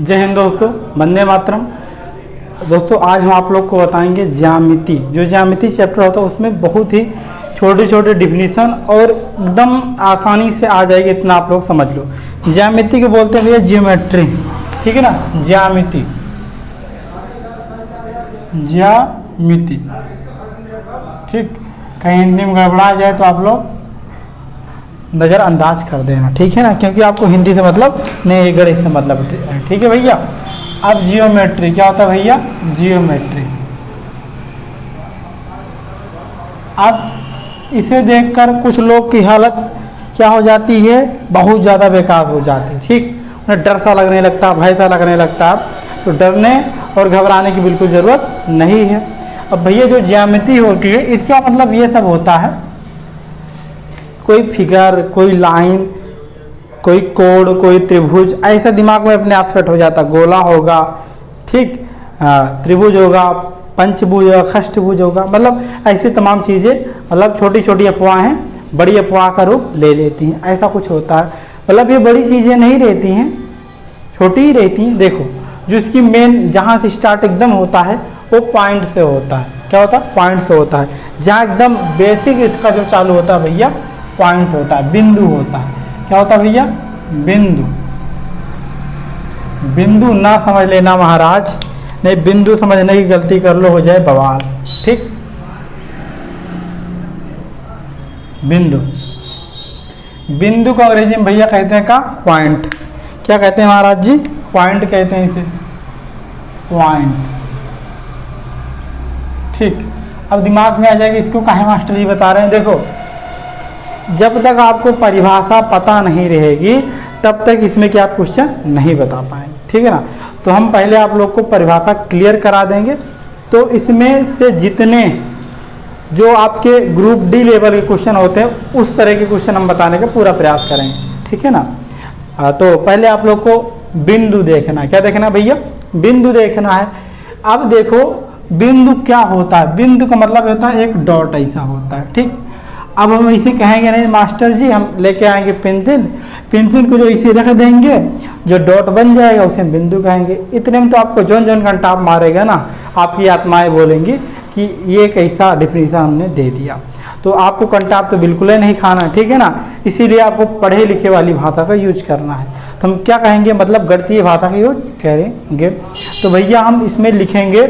जय हिंद दोस्तों, वंदे मातरम। दोस्तों आज हम आप लोग को बताएंगे ज्यामिति। जो ज्यामिति चैप्टर होता है उसमें बहुत ही छोटे छोटे डिफिनीशन और एकदम आसानी से आ जाएगी, इतना आप लोग समझ लो। ज्यामिति को बोलते हैं भैया जियोमेट्री, ठीक है ना। ज्यामिति ज्यामिति ठीक, कहीं हिंदी में गड़बड़ा जाए तो आप लोग नज़रअंदाज कर देना, ठीक है ना, क्योंकि आपको हिंदी से मतलब नहीं, गणित से मतलब, ठीक है भैया। अब जियोमेट्री क्या होता है भैया? जियोमेट्री। अब इसे देखकर कुछ लोग की हालत क्या हो जाती है? बहुत ज़्यादा बेकार हो जाती है, ठीक। उन्हें डर सा लगने लगता, भय सा लगने लगता। तो डरने और घबराने की बिल्कुल ज़रूरत नहीं है। अब भैया जो ज्यामिति होती है इसका मतलब ये सब होता है, कोई फिगर, कोई लाइन, कोई कोड, कोई त्रिभुज, ऐसा दिमाग में अपने आप सेट हो जाता। गोला होगा, ठीक, त्रिभुज होगा, पंचभुज होगा, षष्ठभुज होगा, मतलब ऐसी तमाम चीज़ें, मतलब छोटी छोटी अफवाहें बड़ी अफवाह का रूप ले लेती हैं, ऐसा कुछ होता है। मतलब ये बड़ी चीज़ें नहीं रहती हैं, छोटी ही रहती हैं। देखो जो इसकी मेन जहाँ से स्टार्ट एकदम होता है वो पॉइंट से होता है। क्या होता है? पॉइंट से होता है। जहाँ एकदम बेसिक इसका जो चालू होता है भैया पॉइंट होता है, बिंदु होता है। क्या होता है भैया? बिंदु। बिंदु ना समझ लेना महाराज, नहीं बिंदु समझने की गलती कर लो हो जाए बवाल, ठीक। बिंदु, बिंदु को अंग्रेजी में भैया कहते हैं का पॉइंट। क्या कहते हैं महाराज जी? पॉइंट कहते हैं इसे, पॉइंट, ठीक। अब दिमाग में आ जाएगा इसको काहे मास्टर जी बता रहे हैं। देखो जब तक आपको परिभाषा पता नहीं रहेगी तब तक इसमें क्या आप क्वेश्चन नहीं बता पाएंगे, ठीक है ना। तो हम पहले आप लोग को परिभाषा क्लियर करा देंगे, तो इसमें से जितने जो आपके ग्रुप डी लेवल के क्वेश्चन होते हैं उस तरह के क्वेश्चन हम बताने का पूरा प्रयास करेंगे, ठीक है ना। तो पहले आप लोग को बिंदु देखना है। क्या देखना है भैया? बिंदु देखना है। अब देखो बिंदु क्या होता है? बिंदु का मतलब होता है एक डॉट ऐसा होता है, ठीक। अब हम इसे कहेंगे नहीं मास्टर जी, हम लेके आएंगे पेंसिल, पेंसिल को जो इसे रख देंगे, जो डॉट बन जाएगा उसे हम बिंदु कहेंगे। इतने में तो आपको जौन जौन घंटाप मारेगा ना, आपकी आत्माएं बोलेंगी कि ये कैसा डिफिनीशन हमने दे दिया। तो आपको कंटाप तो बिल्कुल ही नहीं खाना है, ठीक है ना। इसीलिए आपको पढ़े लिखे वाली भाषा का यूज करना है। तो हम क्या कहेंगे, मतलब गणितीय भाषा का यूज करेंगे। तो भैया हम इसमें लिखेंगे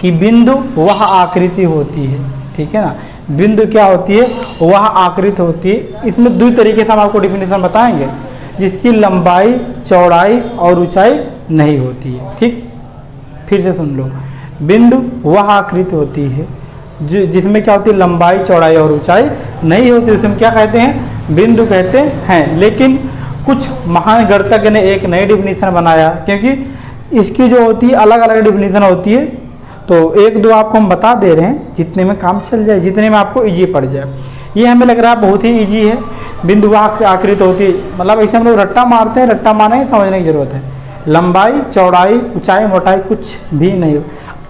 कि बिंदु वह आकृति होती है, ठीक है ना। बिंदु क्या होती है? वह आकृति होती है। इसमें दो तरीके से हम आपको डिफिनीशन बताएंगे, जिसकी लंबाई, चौड़ाई और ऊंचाई नहीं होती है, ठीक। फिर से सुन लो, बिंदु वह आकृति होती है जिसमें क्या होती है? लंबाई, चौड़ाई और ऊंचाई नहीं होती, उसे हम क्या कहते हैं? बिंदु कहते हैं। लेकिन कुछ महान गणितज्ञ ने एक नई डिफिनीशन बनाया, क्योंकि इसकी जो होती है अलग अलग डिफिनीशन होती है। तो एक दो आपको हम बता दे रहे हैं, जितने में काम चल जाए, जितने में आपको इजी पड़ जाए। ये हमें लग रहा है बहुत ही इजी है। बिंदु वह आकृति होती है, मतलब ऐसे हम लोग रट्टा मारते हैं, रट्टा मारने समझने की जरूरत है। लंबाई, चौड़ाई, ऊंचाई, मोटाई कुछ भी नहीं।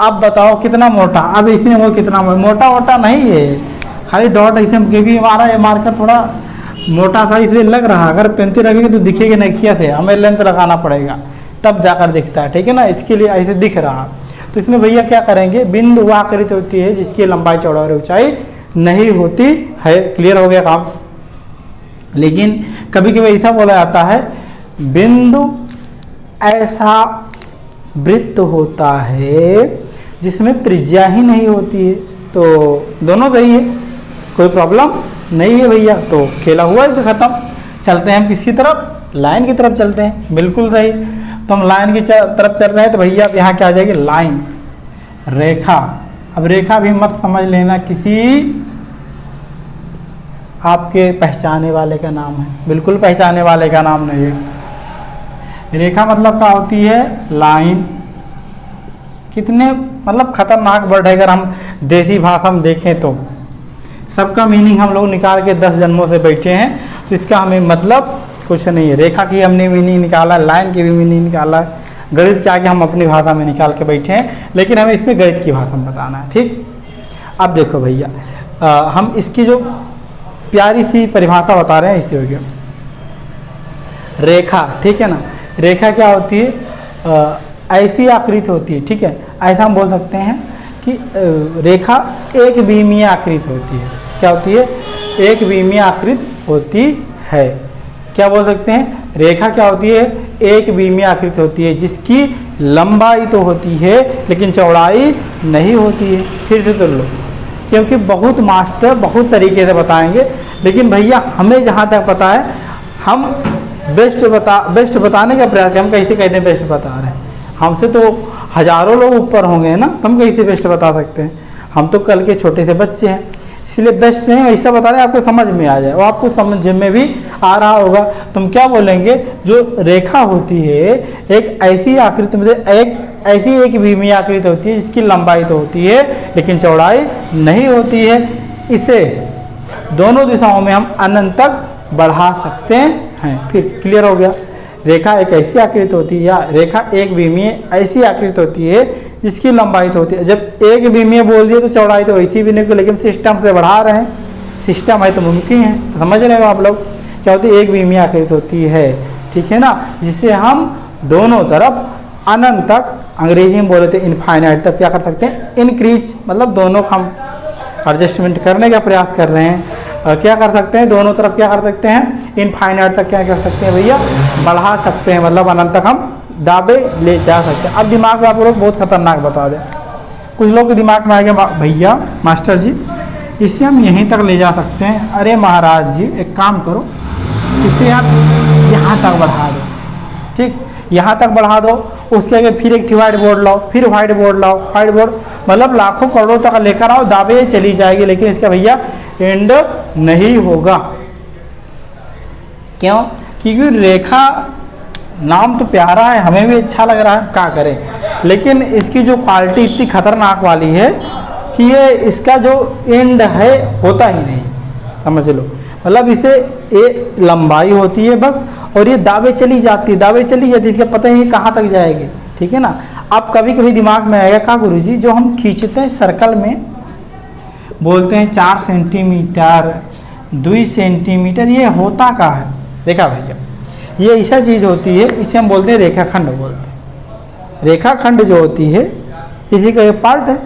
अब बताओ कितना मोटा? अब इसने वो कितना मोटा वोटा नहीं है, खाली डॉट ऐसे, क्योंकि हमारा ये मार्कर थोड़ा मोटा सा इसलिए लग रहा है। अगर पेंसिल रखेंगे तो दिखेगी नखिया से, हमें लेंथ लगाना पड़ेगा तब जाकर दिखता है, ठीक है ना। इसके लिए ऐसे दिख रहा। तो इसमें भैया क्या करेंगे? बिंदु वह आकृति होती है जिसकी लंबाई, चौड़ाई और ऊंचाई नहीं होती है। क्लियर हो गया काम। लेकिन कभी कभी ऐसा बोला जाता है, बिंदु ऐसा वृत्त होता है जिसमें त्रिज्या ही नहीं होती है। तो दोनों सही है, कोई प्रॉब्लम नहीं है भैया। तो खेला हुआ इसे खत्म। चलते हैं हम किसकी तरफ? लाइन की तरफ चलते हैं। बिल्कुल सही। तो हम लाइन की तरफ चल रहे हैं। तो भैया अब यहाँ क्या आ जाएगी? लाइन, रेखा। अब रेखा भी मत समझ लेना किसी आपके पहचाने वाले का नाम है, बिल्कुल पहचाने वाले का नाम नहीं है। रेखा मतलब क्या होती है? लाइन। कितने मतलब खतरनाक वर्ड है, अगर हम देसी भाषा में देखें तो। सबका मीनिंग हम लोग निकाल के 10 जन्मों से बैठे हैं, तो इसका हमें मतलब कुछ नहीं है। रेखा की हमने मीनिंग निकाला, लाइन की भी मीनिंग निकाला, गणित के आगे हम अपनी भाषा में निकाल के बैठे हैं, लेकिन हमें इसमें गणित की भाषा में बताना है, ठीक। अब देखो भैया, हम इसकी जो प्यारी सी परिभाषा बता रहे हैं, इससे हो गया रेखा, ठीक है ना। रेखा क्या होती है, ऐसी आकृति होती है, ठीक है। ऐसा हम बोल सकते हैं कि रेखा एक विमीय आकृति होती है। क्या होती है? एक विमीय आकृति होती है। क्या बोल सकते हैं? रेखा क्या होती है? एक विमीय आकृति होती है जिसकी लंबाई तो होती है लेकिन चौड़ाई नहीं होती है। फिर से तो लो, क्योंकि बहुत मास्टर बहुत तरीके से बताएंगे, लेकिन भैया हमें जहाँ तक पता है हम बेस्ट बताने का प्रयास, हम कैसे कहते हैं बेस्ट बता रहे हैं, हमसे तो हजारों लोग ऊपर होंगे ना, तो हम कैसे बेस्ट बता सकते हैं? हम तो कल के छोटे से बच्चे हैं, इसलिए बेस्ट नहीं ऐसा बता रहे हैं आपको समझ में आ जाए, और आपको समझ में भी आ रहा होगा। तुम क्या बोलेंगे? जो रेखा होती है एक ऐसी आकृति में एक विमीय आकृति होती है जिसकी लंबाई तो होती है लेकिन चौड़ाई नहीं होती है। इसे दोनों दिशाओं में हम अनंत तक बढ़ा सकते हैं। फिर क्लियर हो गया। रेखा एक ऐसी आकृति होती है, या रेखा एक विमीय ऐसी आकृति होती है जिसकी लंबाई तो होती है। जब एक विमीय बोल दिए तो चौड़ाई तो वैसी भी नहीं, लेकिन सिस्टम से बढ़ा रहे हैं, सिस्टम है तो मुमकिन है, तो समझ रहे हो आप लोग। क्या होती है? एक विमीय आकृति होती है, ठीक है ना, जिसे हम दोनों तरफ अनंत तक, अंग्रेजी में बोले थे इनफाइनाइट तक, क्या कर सकते हैं? इनक्रीज, मतलब दोनों का हम एडजस्टमेंट करने का प्रयास कर रहे हैं। क्या कर सकते हैं? दोनों तरफ क्या कर सकते हैं? इनफाइनाइट तक क्या कर सकते हैं भैया? बढ़ा सकते हैं, मतलब अनंत तक हम दाबे ले जा सकते हैं। अब दिमाग में आप लोग बहुत खतरनाक बता दें, कुछ लोग के दिमाग में आएगा भैया मास्टर जी इसे हम यहीं तक ले जा सकते हैं। अरे महाराज जी एक काम करो, इसे आप यहाँ तक बढ़ा दो, ठीक, यहाँ तक बढ़ा दो, उसके आगे फिर एक व्हाइट बोर्ड लाओ, फिर व्हाइट बोर्ड लाओ, व्हाइट बोर्ड, मतलब लाखों करोड़ों तक लेकर आओ, दाबे चली जाएगी, लेकिन इसका भैया एंड नहीं होगा। क्यों? क्योंकि रेखा नाम तो प्यारा है, हमें भी अच्छा लग रहा है, क्या करें, लेकिन इसकी जो क्वालिटी इतनी खतरनाक वाली है कि ये इसका जो एंड है होता ही नहीं, समझ लो। मतलब इसे ये लंबाई होती है बस, और ये दावे चली जाती है, इसका पता ही कहाँ तक जाएगी, ठीक है ना। अब कभी कभी दिमाग में आएगा क्या गुरुजी, जो हम खींचते हैं सर्कल में, बोलते हैं 4 सेंटीमीटर 2 सेंटीमीटर, ये होता क्या है? देखा भैया, ये ऐसा चीज़ होती है, इसे हम बोलते हैं रेखाखंड बोलते हैं। रेखाखंड जो होती है इसी का एक पार्ट है।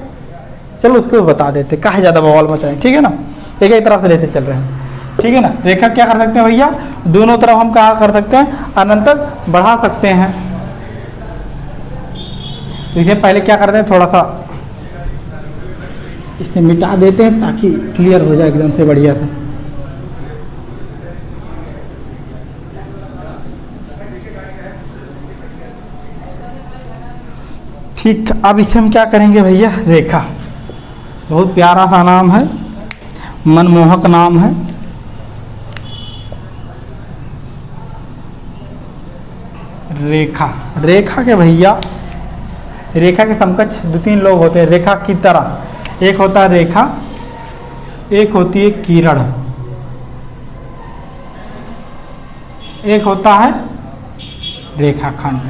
चलो उसको बता देते, कहाँ ज़्यादा बवाल मचाएं, ठीक है ना, एक एक तरफ से लेते चल रहे हैं, ठीक है ना। रेखा क्या कर सकते हैं भैया? दोनों तरफ हम कहाँ कर सकते हैं? अनंत तक बढ़ा सकते हैं। तो इसे पहले क्या करते हैं, थोड़ा सा इसे मिटा देते हैं ताकि क्लियर हो जाए एकदम से बढ़िया से। ठीक, अब इसे हम क्या करेंगे भैया? रेखा, बहुत प्यारा सा नाम है, मनमोहक नाम है। रेखा, रेखा के भैया, रेखा के समकक्ष 2-3 लोग होते हैं रेखा की तरह। एक होता है रेखा, एक होती है किरण, एक होता है रेखाखंड।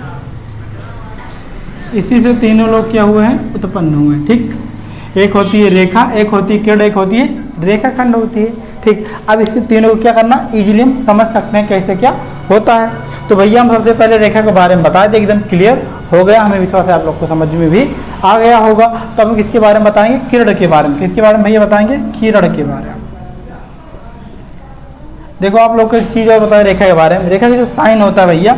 इसी से तीनों लोग क्या हुए हैं? उत्पन्न हुए हैं, ठीक। एक होती है रेखा, एक होती है किरण, एक होती है रेखाखंड होती है, ठीक। अब इसे तीनों को क्या करना, इजीली हम समझ सकते हैं कैसे क्या होता है। तो भैया हम सबसे पहले रेखा के बारे में बता दें, एकदम क्लियर हो गया, हमें विश्वास है आप लोग को समझ में भी आ गया होगा। तो हम किसके बारे में बताएंगे? किरण के बारे में। किसके बारे में भैया बताएंगे? किरण के बारे में। देखो आप लोग को एक चीज़ और बताएं रेखा के बारे में। रेखा का जो साइन होता है भैया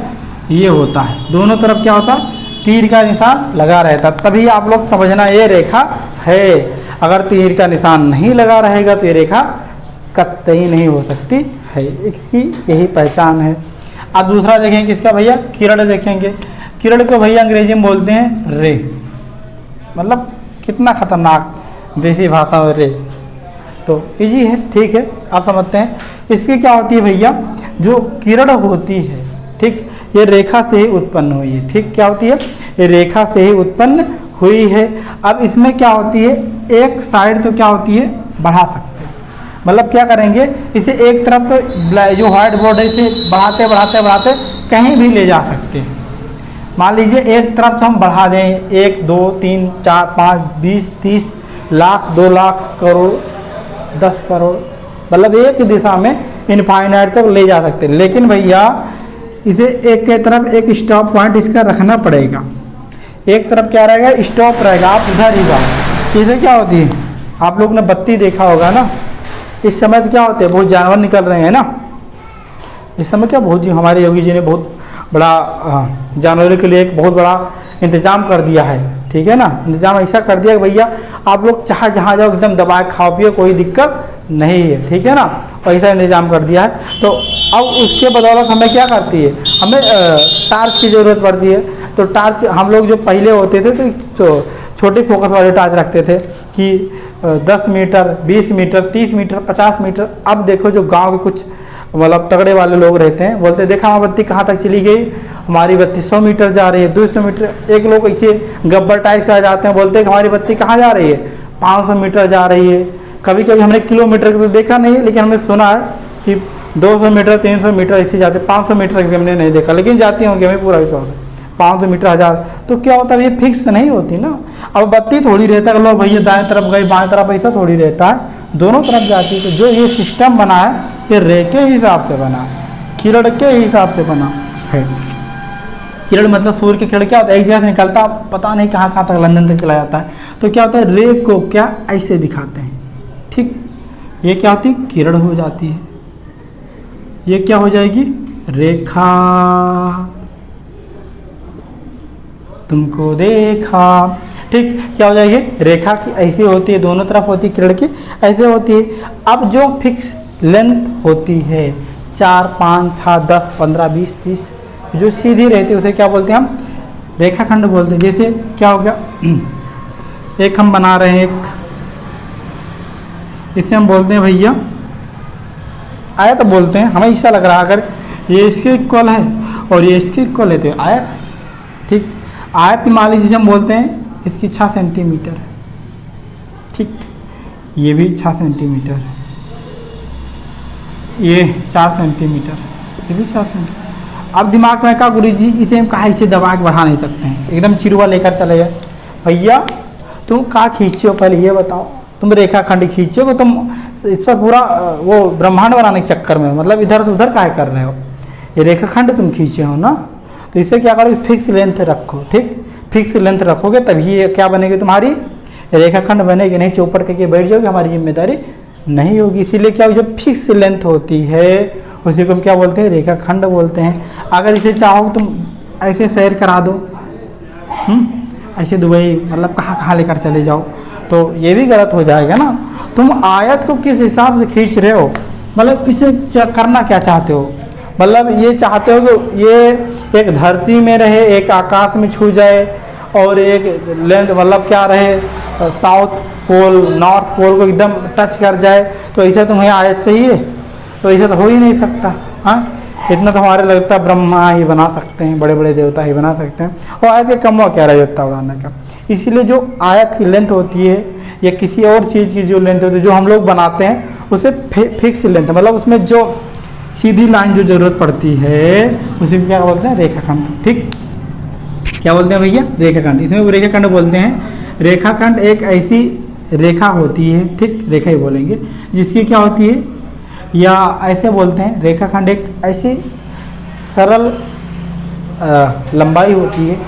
ये होता है, दोनों तरफ क्या होता है? तीर का निशान लगा रहता, तभी आप लोग समझना ये रेखा है। अगर तीर का निशान नहीं लगा रहेगा तो ये रेखा कतई नहीं हो सकती है, इसकी यही पहचान है। अब दूसरा देखेंगे किसका भैया? किरण देखेंगे। किरण को भैया अंग्रेजी में बोलते हैं रे, मतलब कितना खतरनाक देसी भाषा में रे, तो इजी है, ठीक है, आप समझते हैं। इसकी क्या होती है भैया? जो किरण होती है, ठीक, ये रेखा से ही उत्पन्न हुई है, ठीक। क्या होती है? ये रेखा से ही उत्पन्न हुई है। अब इसमें क्या होती है? एक साइड तो क्या होती है? बढ़ा सकते हैं, मतलब क्या करेंगे, इसे एक तरफ तो जो व्हाइट बोर्ड है इसे बढ़ाते बढ़ाते बढ़ाते कहीं भी ले जा सकते हैं। मान लीजिए एक तरफ तो हम बढ़ा दें 1 2 3 4 5 20 30 लाख 2 लाख करोड़ 10 करोड़, मतलब एक दिशा में इनफाइनाइट तक ले जा सकते हैं। लेकिन भैया इसे एक के तरफ एक स्टॉप पॉइंट इसका रखना पड़ेगा। एक तरफ क्या रहेगा, स्टॉप रहेगा, आप उधर ही जाओ। इसे क्या होती है, आप लोग ने बत्ती देखा होगा ना, इस समय तो क्या होते हैं, बहुत जानवर निकल रहे हैं ना, इस समय क्या बहुत जी हमारे योगी जी ने बहुत बड़ा जानवरों के लिए एक बहुत बड़ा इंतजाम कर दिया है, ठीक है ना। इंतजाम ऐसा कर दिया कि भैया आप लोग चाहे जहाँ जाओ एकदम दबाए खाओ पियो, कोई दिक्कत नहीं है, ठीक है ना, ऐसा इंतजाम कर दिया है। तो अब उसके बदौलत हमें क्या करती है, हमें टार्च की ज़रूरत पड़ती है। तो टार्च हम लोग जो पहले होते थे तो छोटे फोकस वाले टार्च रखते थे कि 10 मीटर, 20 मीटर, 30 मीटर, 50 मीटर। अब देखो जो गांव के कुछ मतलब तगड़े वाले लोग रहते हैं, बोलते देखा हमारी बत्ती कहाँ तक चली गई, हमारी बत्ती 100 मीटर जा रही है, 200 मीटर। एक लोग ऐसे गब्बर टाइप से आ जाते हैं, बोलते हैं कि हमारी बत्ती कहाँ जा रही है, 500 मीटर जा रही है। कभी कभी हमने किलोमीटर का तो देखा नहीं है, लेकिन हमने सुना है कि 200 मीटर, 300 मीटर ऐसे जाते, 500 मीटर भी हमने नहीं देखा, लेकिन जाती होंगी, हमें पूरा विश्वास है। 500 मीटर, 1000, तो क्या होता है, ये फिक्स नहीं होती ना। अब बत्ती थोड़ी रहता है, लो भैया दाएं तरफ गई बाएं तरफ, ऐसा थोड़ी रहता है, दोनों तरफ जाती है। तो जो ये सिस्टम बना है, ये रे के हिसाब से बना है, किरण के हिसाब से बना है। किरण मतलब सूर्य की किरण क्या होता है, एक जगह से निकलता पता नहीं कहाँ कहाँ तक, लंदन तक चला जाता है। तो क्या होता है, रे को क्या ऐसे दिखाते हैं, ठीक। ये क्या होती है, किरण हो जाती है। ये क्या हो जाएगी, रेखा, तुमको देखा, ठीक। क्या हो जाएगी, रेखा की ऐसी होती है, दोनों तरफ होती है, किरण की ऐसे होती है। अब जो फिक्स लेंथ होती है 4, 5, 6, 10, 15, 20, 30, जो सीधी रहती है उसे क्या बोलते हैं, हम रेखाखंड बोलते हैं। जैसे क्या हो गया, एक हम बना रहे हैं, इसे हम बोलते हैं भैया आयत, तो बोलते हैं, हमें ऐसा लग रहा है अगर ये इसके इक्वल है और ये इसके इक्वल है तो आयत, ठीक। आयत मान लीजिए हम बोलते हैं इसकी 6 सेंटीमीटर, ठीक। ये भी 6 सेंटीमीटर, ये 4 सेंटीमीटर, ये भी 4 सेंटीमीटर। अब दिमाग में कहा गुरु जी इसे हम कहाँ इसे दबा के बढ़ा नहीं सकते हैं, एकदम चिरुआ लेकर चले जाए। भैया तुम कहाँ खींचे हो, पहले ये बताओ, तुम रेखाखंड खींचे हो, तुम इस पर पूरा वो ब्रह्मांड बनाने के चक्कर में, मतलब इधर से उधर काहे कर रहे हो, ये रेखाखंड तुम खींचे हो ना। तो इसे क्या करो, फिक्स लेंथ रखो, ठीक। फिक्स लेंथ रखोगे तभी ये क्या बनेगी, तुम्हारी रेखाखंड बनेगी, नहीं चौपट करके बैठ जाओगे, हमारी जिम्मेदारी नहीं होगी। इसीलिए क्या जो फिक्स लेंथ होती है उसी को हम क्या बोलते हैं, रेखाखंड बोलते हैं। अगर इसे चाहो तुम ऐसे सैर करा दो, ऐसे दुबई मतलब कहाँ कहाँ लेकर चले जाओ, तो ये भी गलत हो जाएगा ना। तुम आयत को किस हिसाब से खींच रहे हो, मतलब इसे करना क्या चाहते हो, मतलब ये चाहते हो कि ये एक धरती में रहे, एक आकाश में छू जाए, और एक लेंथ मतलब क्या रहे, साउथ पोल नॉर्थ पोल को एकदम टच कर जाए, तो ऐसा तुम्हें आयत चाहिए, तो ऐसा तो हो ही नहीं सकता। हाँ, इतना तो हमारे लगता है ब्रह्मा ही बना सकते हैं, बड़े बड़े देवता ही बना सकते हैं, और आयत के कम क्या रह जाता बनाने का। इसीलिए जो आयत की लेंथ होती है या किसी और चीज़ की जो लेंथ होती है जो हम लोग बनाते हैं उसे फिक्स लेंथ, मतलब उसमें जो सीधी लाइन जो ज़रूरत पड़ती है उसे क्या बोलते हैं, रेखाखंड, ठीक। क्या बोलते हैं भैया, रेखाखंड। इसमें वो रेखाखंड बोलते हैं। रेखाखंड एक ऐसी रेखा होती है, ठीक, रेखा ही बोलेंगे, जिसकी क्या होती है, या ऐसे बोलते हैं रेखाखंड एक ऐसी सरल लंबाई होती है।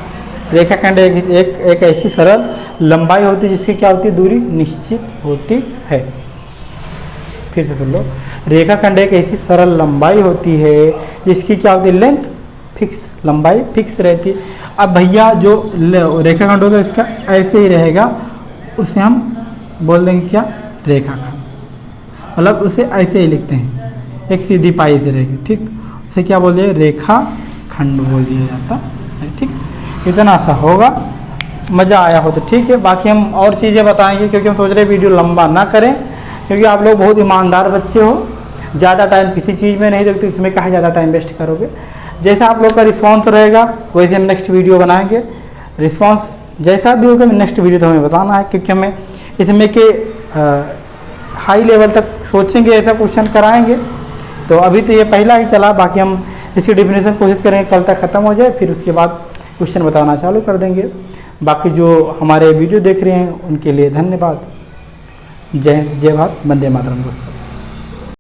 रेखाखंड एक ऐसी सरल लंबाई होती है जिसकी क्या होती है, दूरी निश्चित होती है। फिर से सुन लो, रेखाखंड एक ऐसी सरल लंबाई होती है जिसकी क्या होती है, लेंथ फिक्स, लंबाई फिक्स रहती है। अब भैया जो रेखाखंड होता है इसका ऐसे ही रहेगा, उसे हम बोल देंगे क्या, रेखाखंड, मतलब उसे ऐसे ही लिखते हैं, एक सीधी पाई से रहेगी, ठीक। उसे क्या बोल दिया, रेखाखंड बोल दिया जाता है, ठीक। इतना सा होगा, मज़ा आया हो तो ठीक है, बाकी हम और चीज़ें बताएंगे, क्योंकि हम सोच रहे वीडियो लंबा ना करें, क्योंकि आप लोग बहुत ईमानदार बच्चे हो, ज़्यादा टाइम किसी चीज़ में नहीं देखते, इसमें कहाँ ज़्यादा टाइम वेस्ट करोगे। जैसा आप लोग का रिस्पांस रहेगा वैसे हम नेक्स्ट वीडियो बनाएंगे। रिस्पांस जैसा भी होगा नेक्स्ट वीडियो तो हमें बताना है, क्योंकि हमें इसमें के हाई लेवल तक सोचेंगे, ऐसा क्वेश्चन कराएंगे। तो अभी तो ये पहला ही चला, बाकी हम इसकी डेफिनेशन कोशिश करेंगे कल तक ख़त्म हो जाए, फिर उसके बाद क्वेश्चन बताना चालू कर देंगे। बाकी जो हमारे वीडियो देख रहे हैं उनके लिए धन्यवाद। जय हिंद, जय भारत, वंदे मातरम दोस्तों।